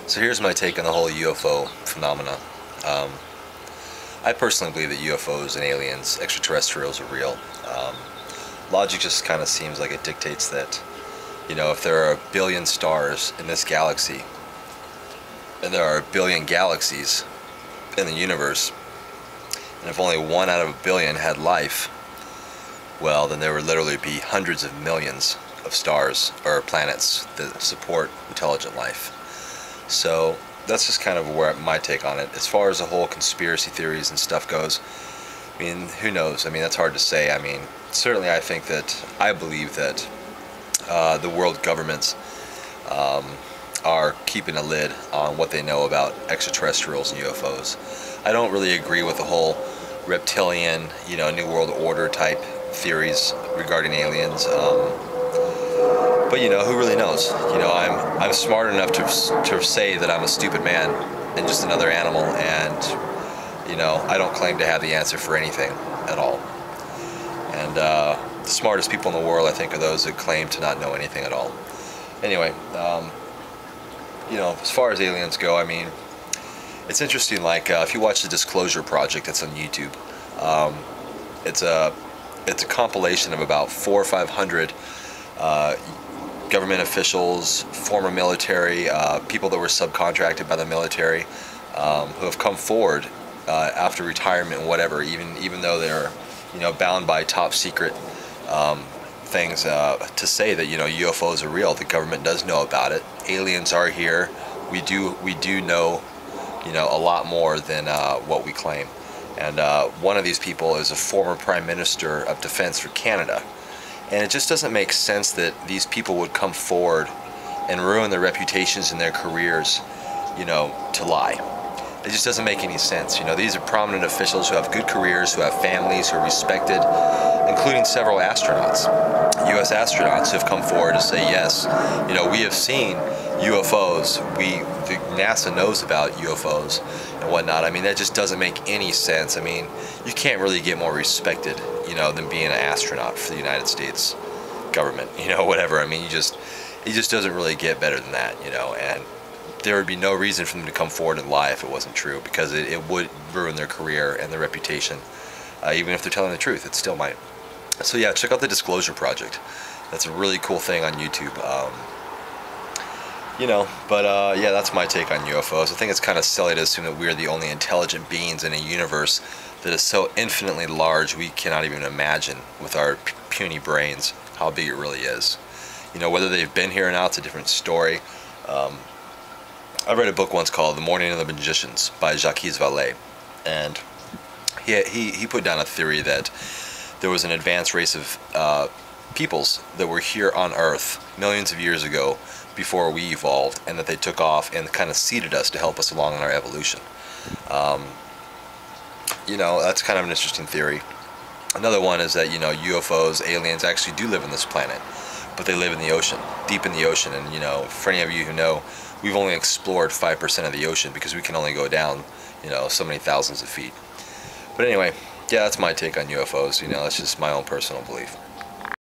So here's my take on the whole UFO phenomena. I personally believe that UFOs and aliens, extraterrestrials, are real. Logic just kind of seems like it dictates that, you know, if there are a billion stars in this galaxy, and there are a billion galaxies in the universe, and if only one out of a billion had life, well, then there would literally be hundreds of millions of stars or planets that support intelligent life. So that's just kind of where my take on it. As far as the whole conspiracy theories and stuff goes, I mean, who knows? I mean, that's hard to say. I mean, certainly I believe that the world governments are keeping a lid on what they know about extraterrestrials and UFOs. I don't really agree with the whole reptilian, you know, New World Order type theories regarding aliens. But you know, who really knows? You know, I'm smart enough to say that I'm a stupid man and just another animal, and you know, I don't claim to have the answer for anything at all. And the smartest people in the world, I think, are those that claim to not know anything at all. Anyway, you know, as far as aliens go, I mean, it's interesting. Like if you watch the Disclosure Project, that's on YouTube. It's a compilation of about 400 or 500 government officials, former military, people that were subcontracted by the military, who have come forward after retirement and whatever, even though they're, you know, bound by top secret things, to say that, you know, UFOs are real. The government does know about it. Aliens are here. We do know, you know, a lot more than what we claim. And one of these people is a former Prime Minister of Defense for Canada. And it just doesn't make sense that these people would come forward and ruin their reputations and their careers, you know, to lie. It just doesn't make any sense. You know, these are prominent officials who have good careers, who have families, who are respected, including several astronauts, U.S. astronauts who have come forward to say, yes, you know, we have seen UFOs. NASA knows about UFOs and whatnot. I mean, that just doesn't make any sense. I mean, you can't really get more respected, you know, than being an astronaut for the United States government, you know, whatever. I mean, it just doesn't really get better than that, you know, and there would be no reason for them to come forward and lie if it wasn't true, because it would ruin their career and their reputation. Even if they're telling the truth, it still might. So yeah, check out the Disclosure Project. That's a really cool thing on YouTube. You know, but yeah, that's my take on UFOs. I think it's kind of silly to assume that we're the only intelligent beings in a universe that is so infinitely large we cannot even imagine with our puny brains how big it really is. You know, whether they've been here or not, it's a different story. I read a book once called The Morning of the Magicians by Jacques Vallée, and he put down a theory that there was an advanced race of peoples that were here on Earth millions of years ago before we evolved, and that they took off and kind of seeded us to help us along in our evolution. You know, that's kind of an interesting theory. Another one is that, you know, UFOs, aliens actually do live on this planet, but they live in the ocean, deep in the ocean. And, you know, for any of you who know, we've only explored 5% of the ocean because we can only go down, you know, so many thousands of feet. But anyway, yeah, that's my take on UFOs. You know, that's just my own personal belief.